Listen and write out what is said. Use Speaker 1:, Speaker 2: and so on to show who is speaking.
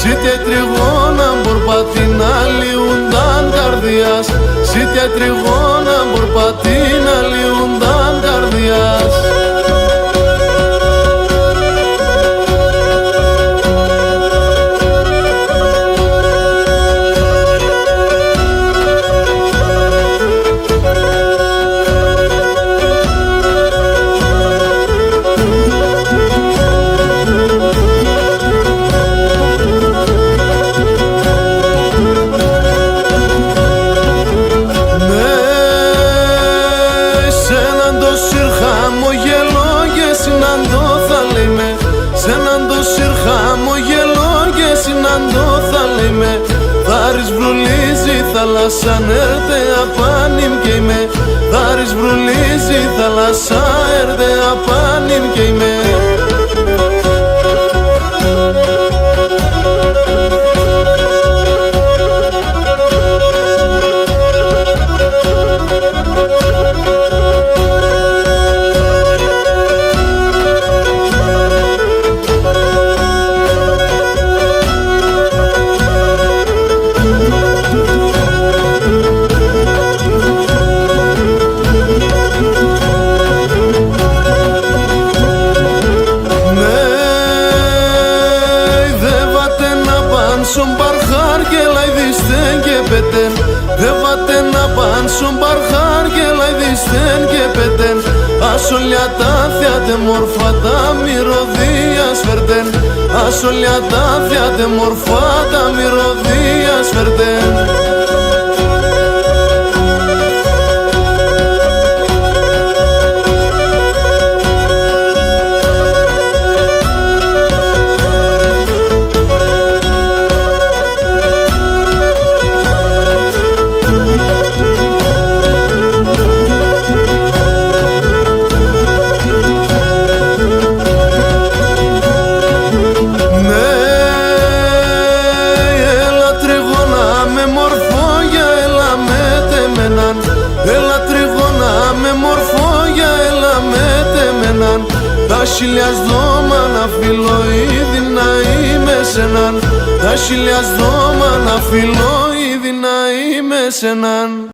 Speaker 1: Σίτια τριγώνα μπορπατίνα λιούνταν καρδιάς, σίτια τριγώνα μπορπατίνα λιούνταν καρδιάς. Σ' έναν το σιρ χαμογελό και συναντώ θα λέμε. Θάρις βρουλίζει θάλασσα έρτε απάνιμ και είμαι. Θάρις βρουλίζει θάλασσα έρτε απάνιμ και είμαι. Son barjar que la disten que peten, debaten na pan son barjar que la disten que peten. Ασολιατά θιάτε μορφά τα μυρωδίας φερτεν, ασολιατά θιάτε μορφά τα μυρωδίας φερτεν. Τα χιλιάς δώμα να φιλώ ήδη να είμαι σ' έναν. Τα χιλιάς δώμα να φιλώ ήδη να είμαι σ' έναν.